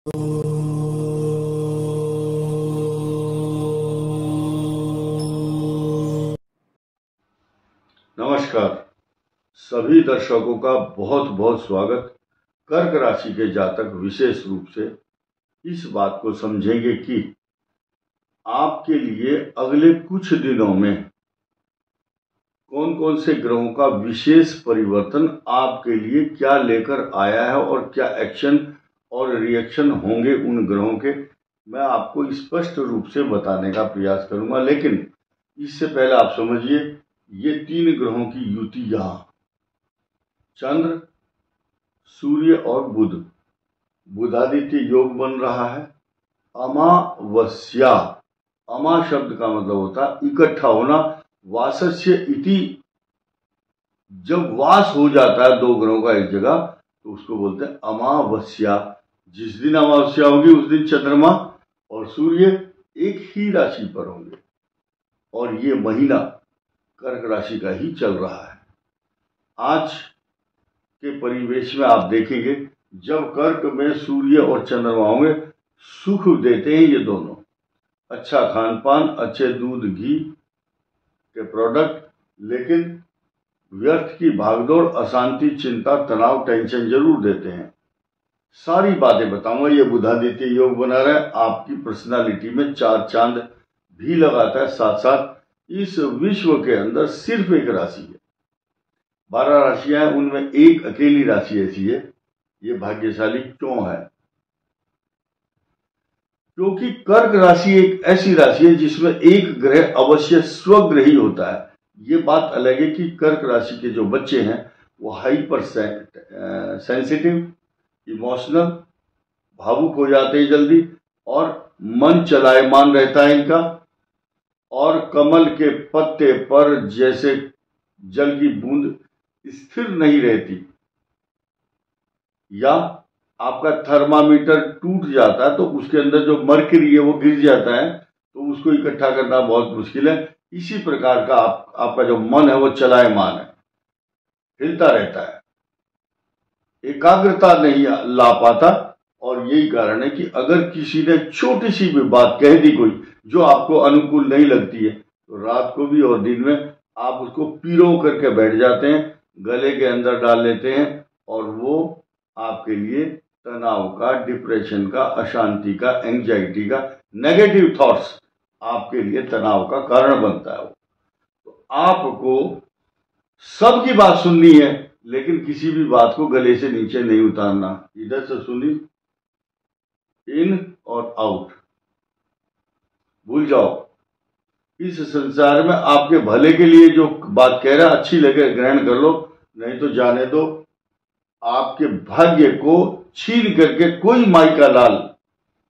नमस्कार। सभी दर्शकों का बहुत बहुत स्वागत। कर्क राशि के जातक विशेष रूप से इस बात को समझेंगे कि आपके लिए अगले कुछ दिनों में कौन कौन से ग्रहों का विशेष परिवर्तन आपके लिए क्या लेकर आया है और क्या एक्शन और रिएक्शन होंगे उन ग्रहों के, मैं आपको स्पष्ट रूप से बताने का प्रयास करूंगा। लेकिन इससे पहले आप समझिए, ये 3 ग्रहों की युति यहां चंद्र, सूर्य और बुध, बुधादित्य योग बन रहा है। अमावस्या, अमा शब्द का मतलब होता है इकट्ठा होना, वासस्य इति, जब वास हो जाता है 2 ग्रहों का एक जगह तो उसको बोलते हैं अमावस्या। जिस दिन अमावस्या होगी उस दिन चंद्रमा और सूर्य एक ही राशि पर होंगे और ये महीना कर्क राशि का ही चल रहा है। आज के परिवेश में आप देखेंगे, जब कर्क में सूर्य और चंद्रमा होंगे, सुख देते हैं ये दोनों। अच्छा खान पान, अच्छे दूध घी के प्रोडक्ट, लेकिन व्यर्थ की भागदौड़, अशांति, चिंता, तनाव, टेंशन जरूर देते हैं। सारी बातें बताऊंगा। ये बुधादित्य योग बना रहा है, आपकी पर्सनालिटी में 4 चांद भी लगाता है। साथ साथ इस विश्व के अंदर सिर्फ एक राशि है, 12 राशियां हैं, उनमें एक अकेली राशि ऐसी है। ये भाग्यशाली क्यों है? क्योंकि कर्क राशि एक ऐसी राशि है जिसमें एक ग्रह अवश्य स्वग्रही होता है। ये बात अलग है कि कर्क राशि के जो बच्चे हैं वो हाइपर सेंसिटिव, इमोशनल, भावुक हो जाते हैं जल्दी, और मन चलायमान रहता है इनका, और कमल के पत्ते पर जैसे जल की बूंद स्थिर नहीं रहती, या आपका थर्मामीटर टूट जाता है तो उसके अंदर जो मर्क्यूरी है वो गिर जाता है, तो उसको इकट्ठा करना बहुत मुश्किल है। इसी प्रकार का आपका जो मन है वो चलायमान है, हिलता रहता है, एकाग्रता नहीं ला पाता। और यही कारण है कि अगर किसी ने छोटी सी भी बात कह दी कोई जो आपको अनुकूल नहीं लगती है, तो रात को भी और दिन में आप उसको पीरो करके बैठ जाते हैं, गले के अंदर डाल लेते हैं, और वो आपके लिए तनाव का, डिप्रेशन का, अशांति का, एंजाइटी का, नेगेटिव थॉट्स आपके लिए तनाव का कारण बनता है। तो आपको सबकी बात सुननी है, लेकिन किसी भी बात को गले से नीचे नहीं उतारना। इधर से सुनी, इन और आउट, भूल जाओ। इस संसार में आपके भले के लिए जो बात कह रहा है, अच्छी लगे ग्रहण कर लो, नहीं तो जाने दो। आपके भाग्य को छीन करके कोई माई का लाल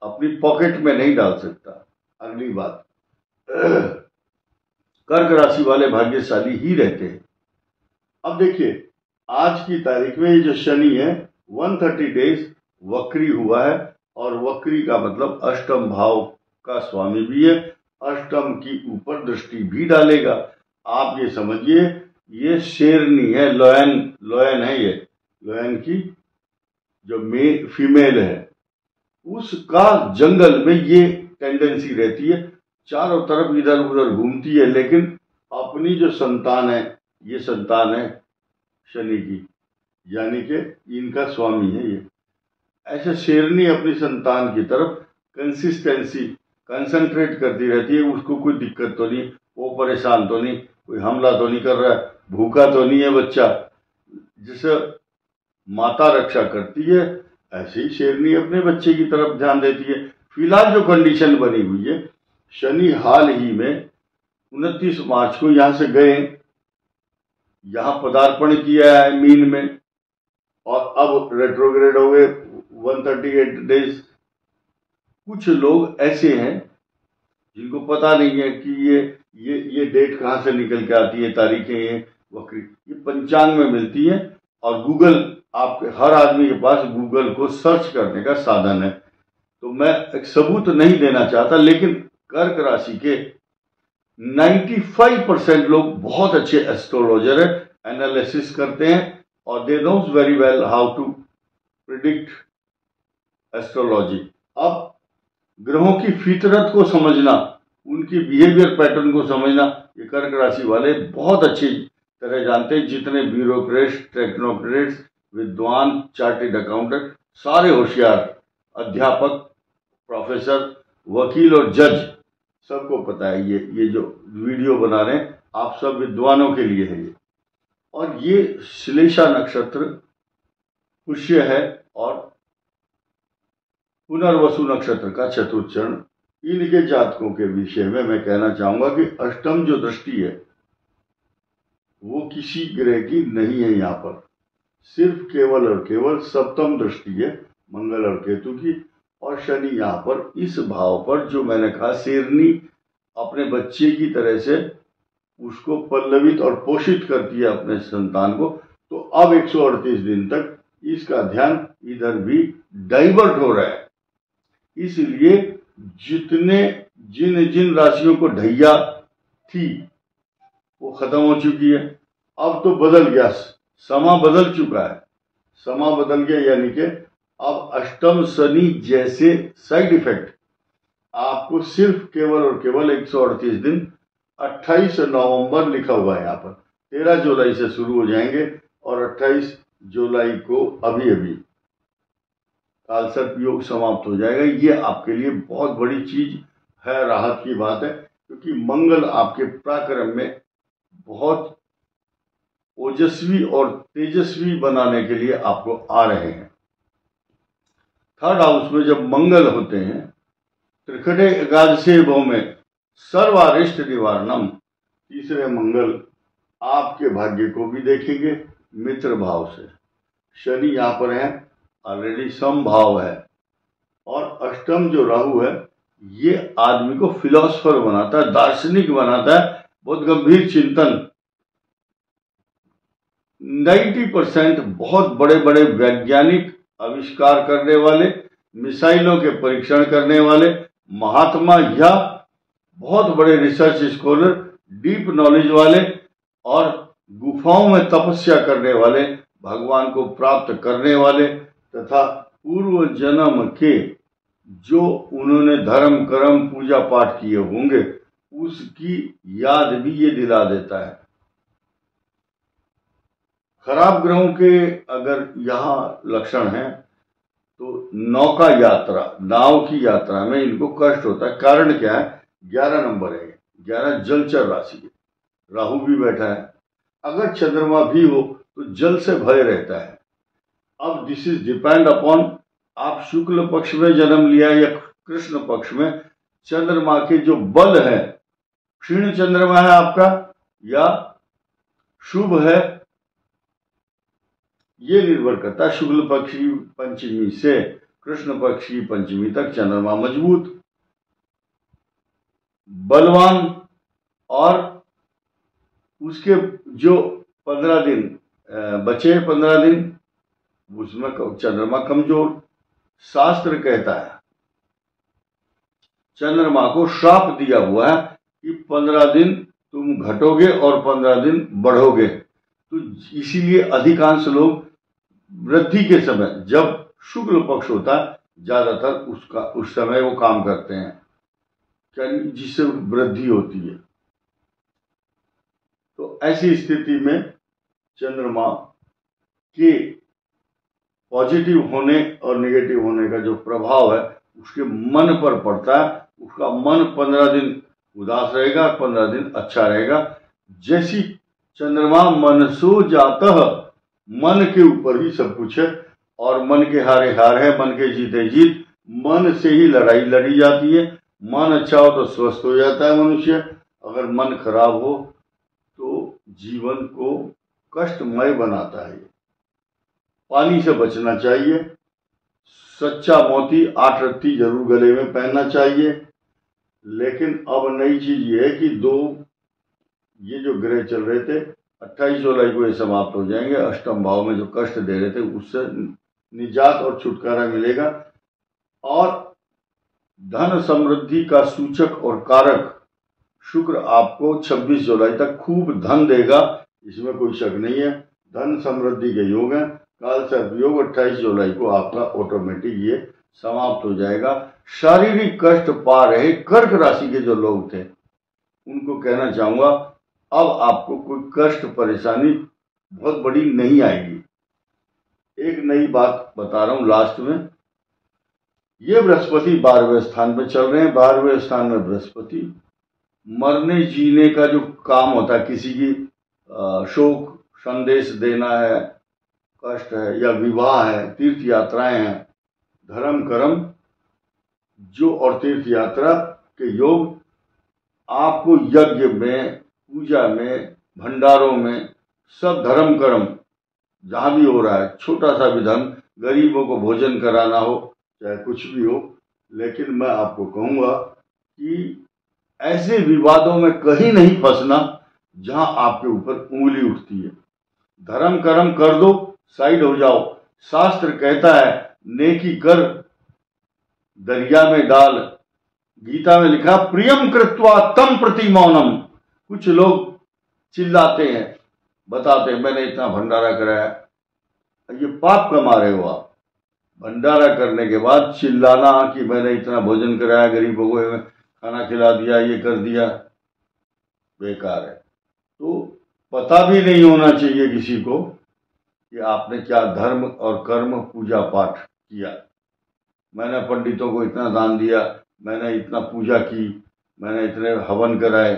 अपनी पॉकेट में नहीं डाल सकता। अगली बात, कर्क राशि वाले भाग्यशाली ही रहते हैं। अब देखिए, आज की तारीख में ये जो शनि है 130 डेज वक्री हुआ है, और वक्री का मतलब अष्टम भाव का स्वामी भी है, अष्टम की ऊपर दृष्टि भी डालेगा। आप ये समझिए, ये शेरनी है, लोयन है, ये लोयन की जो फीमेल है, उसका जंगल में ये टेंडेंसी रहती है, चारों तरफ इधर उधर घूमती है, लेकिन अपनी जो संतान है, ये संतान है शनि की, यानी कि इनका स्वामी है ये। ऐसे शेरनी अपनी संतान की तरफ कंसिस्टेंसी, कंसंट्रेट करती रहती है। उसको कोई दिक्कत तो नहीं, वो परेशान तो नहीं, कोई हमला तो नहीं कर रहा है, भूखा तो नहीं है बच्चा। जिसे माता रक्षा करती है, ऐसे ही शेरनी अपने बच्चे की तरफ ध्यान देती है। फिलहाल जो कंडीशन बनी हुई है, शनि हाल ही में 29 मार्च को यहां से गए, यहां पदार्पण किया है मीन में, और अब रेट्रोग्रेड हो गए 138 डेज। कुछ लोग ऐसे हैं जिनको पता नहीं है कि ये डेट कहां से निकल के आती है, तारीखें ये वक्री, ये पंचांग में मिलती है, और गूगल, आपके हर आदमी के पास गूगल को सर्च करने का साधन है। तो मैं एक सबूत नहीं देना चाहता, लेकिन कर्क राशि के 95% लोग बहुत अच्छे एस्ट्रोलॉजर है, एनालिसिस करते हैं, और they knows very well how to predict astrology. अब ग्रहों की फितरत को समझना, उनकी बिहेवियर पैटर्न को समझना, ये कर्क राशि वाले बहुत अच्छी तरह जानते हैं। जितने ब्यूरोक्रेट्स, टेक्नोक्रेट्स, विद्वान, चार्टेड अकाउंटेंट, सारे होशियार, अध्यापक, प्रोफेसर, वकील और जज, सबको पता है ये जो वीडियो बना रहे हैं आप सब विद्वानों के लिए है ये। और ये श्लेषा नक्षत्र पुष्य है और पुनर्वसु नक्षत्र का चतुर्थ चरण। इनके जातकों के विषय में मैं कहना चाहूंगा कि अष्टम जो दृष्टि है वो किसी ग्रह की नहीं है, यहाँ पर सिर्फ केवल और केवल सप्तम दृष्टि है मंगल और केतु की। और शनि यहाँ पर इस भाव पर, जो मैंने कहा शेरनी अपने बच्चे की तरह से उसको पल्लवित और पोषित करती है अपने संतान को, तो अब 138 दिन तक इसका ध्यान इधर भी डाइवर्ट हो रहा है। इसलिए जिन जिन राशियों को ढैया थी वो खत्म हो चुकी है। अब तो बदल गया, समा बदल चुका है, समा बदल गया, यानी कि अब अष्टम शनि जैसे साइड इफेक्ट आपको सिर्फ केवल और केवल 138 दिन 28 नवंबर लिखा हुआ है यहाँ पर, 13 जुलाई से शुरू हो जाएंगे और 28 जुलाई को अभी अभी कालसर्प योग समाप्त हो जाएगा। ये आपके लिए बहुत बड़ी चीज है, राहत की बात है, क्योंकि मंगल आपके पराक्रम में बहुत ओजस्वी और तेजस्वी बनाने के लिए आपको आ रहे हैं। थर्ड हाउस में जब मंगल होते हैं, त्रिकटे एकादशी भाव में सर्वारिष्ट निवारणम, तीसरे मंगल आपके भाग्य को भी देखेंगे मित्र भाव से। शनि यहाँ पर है, ऑलरेडी समभाव है, और अष्टम जो राहु है ये आदमी को फिलोसफर बनाता है, दार्शनिक बनाता है, बहुत गंभीर चिंतन। 90% बहुत बड़े बड़े वैज्ञानिक आविष्कार करने वाले, मिसाइलों के परीक्षण करने वाले महात्मा या बहुत बड़े रिसर्च स्कॉलर, डीप नॉलेज वाले और गुफाओं में तपस्या करने वाले, भगवान को प्राप्त करने वाले तथा पूर्व जन्म के जो उन्होंने धर्म कर्म पूजा पाठ किए होंगे उसकी याद भी ये दिला देता है। खराब ग्रहों के अगर यहाँ लक्षण हैं तो नौका यात्रा, नाव की यात्रा में इनको कष्ट होता है। कारण क्या है? 11 नंबर है, 11 जलचर राशि है, राहु भी बैठा है। अगर चंद्रमा भी हो तो जल से भय रहता है। अब दिस इज डिपेंड अपॉन आप शुक्ल पक्ष में जन्म लिया या कृष्ण पक्ष में, चंद्रमा के जो बल है, क्षीण चंद्रमा है आपका या शुभ है, ये निर्भर करता है। शुक्ल पक्षी पंचमी से कृष्ण पक्षी पंचमी तक चंद्रमा मजबूत, बलवान, और उसके जो 15 दिन बचे, 15 दिन उसमें चंद्रमा कमजोर। शास्त्र कहता है, चंद्रमा को श्राप दिया हुआ है कि 15 दिन तुम घटोगे और 15 दिन बढ़ोगे। तो इसीलिए अधिकांश लोग वृद्धि के समय, जब शुक्ल पक्ष होता है, ज्यादातर उस समय वो काम करते हैं जिससे वृद्धि होती है। तो ऐसी स्थिति में चंद्रमा के पॉजिटिव होने और नेगेटिव होने का जो प्रभाव है उसके मन पर पड़ता है। उसका मन 15 दिन उदास रहेगा, 15 दिन अच्छा रहेगा। जैसी चंद्रमा मनसो जातः, मन के ऊपर ही सब कुछ है, और मन के हारे हार है, मन के जीते जीत, मन से ही लड़ाई लड़ी जाती है। मन अच्छा हो तो स्वस्थ हो जाता है मनुष्य, अगर मन खराब हो तो जीवन को कष्टमय बनाता है। पानी से बचना चाहिए, सच्चा मोती 8 रत्ती जरूर गले में पहनना चाहिए। लेकिन अब नई चीज ये है कि ये जो ग्रह चल रहे थे 28 जुलाई को ये समाप्त हो जाएंगे। अष्टम भाव में जो कष्ट दे रहे थे उससे निजात और छुटकारा मिलेगा, और धन समृद्धि का सूचक और कारक शुक्र आपको 26 जुलाई तक खूब धन देगा, इसमें कोई शक नहीं है। धन समृद्धि के योग हैं। कालसर्प योग 28 जुलाई को आपका ऑटोमेटिक ये समाप्त हो जाएगा। शारीरिक कष्ट पा रहे कर्क राशि के जो लोग थे उनको कहना चाहूंगा, अब आपको कोई कष्ट परेशानी बहुत बड़ी नहीं आएगी। एक नई बात बता रहा हूं लास्ट में, ये बृहस्पति 12वें स्थान पे चल रहे हैं। 12वें स्थान में बृहस्पति मरने जीने का जो काम होता है, किसी की शोक संदेश देना है, कष्ट है, या विवाह है, तीर्थ यात्राएं हैं, धर्म कर्म जो और तीर्थ यात्रा के योग आपको यज्ञ में, पूजा में, भंडारों में, सब धर्म कर्म जहां भी हो रहा है, छोटा सा भी धर्म, गरीबों को भोजन कराना हो, चाहे कुछ भी हो, लेकिन मैं आपको कहूंगा कि ऐसे विवादों में कहीं नहीं फंसना जहां आपके ऊपर उंगली उठती है। धर्म कर्म कर दो, साइड हो जाओ। शास्त्र कहता है नेकी कर दरिया में डाल। गीता में लिखा प्रियम कृत्वा तम प्रति मौनम। कुछ लोग चिल्लाते हैं, बताते हैं मैंने इतना भंडारा कराया, ये पाप कमा रहे हो आप। भंडारा करने के बाद चिल्लाना कि मैंने इतना भोजन कराया, गरीबों को खाना खिला दिया, ये कर दिया, बेकार है। तो पता भी नहीं होना चाहिए किसी को कि आपने क्या धर्म और कर्म पूजा पाठ किया। मैंने पंडितों को इतना दान दिया, मैंने इतना पूजा की, मैंने इतने हवन कराए।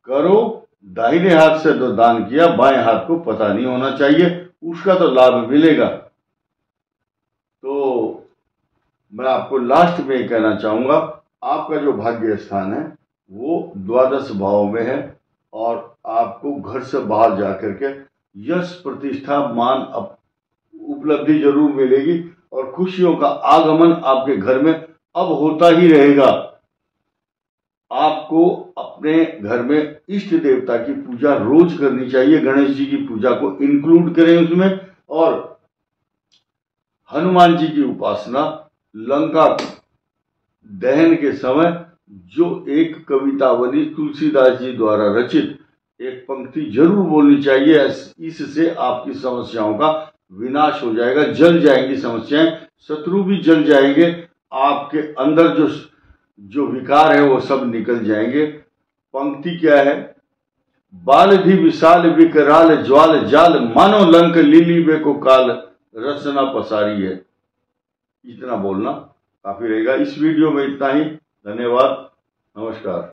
करो, दाहिने हाथ से तो दान किया, बाएं हाथ को पता नहीं होना चाहिए, उसका तो लाभ मिलेगा। तो मैं आपको लास्ट में कहना चाहूंगा, आपका जो भाग्य स्थान है वो द्वादश भाव में है और आपको घर से बाहर जाकर के यश प्रतिष्ठा मान उपलब्धि जरूर मिलेगी और खुशियों का आगमन आपके घर में अब होता ही रहेगा। आपको अपने घर में इष्ट देवता की पूजा रोज करनी चाहिए। गणेश जी की पूजा को इंक्लूड करें उसमें, और हनुमान जी की उपासना। लंका दहन के समय जो एक कविता बनी तुलसीदास जी द्वारा रचित, एक पंक्ति जरूर बोलनी चाहिए। इससे आपकी समस्याओं का विनाश हो जाएगा, जल जाएंगी समस्याएं, शत्रु भी जल जाएंगे, आपके अंदर जो विकार है वो सब निकल जाएंगे। पंक्ति क्या है? बालधि विशाल विकराल ज्वाल जाल, मानो लंक लिली बे को काल, रचना पसारी है। इतना बोलना काफी रहेगा। इस वीडियो में इतना ही। धन्यवाद, नमस्कार।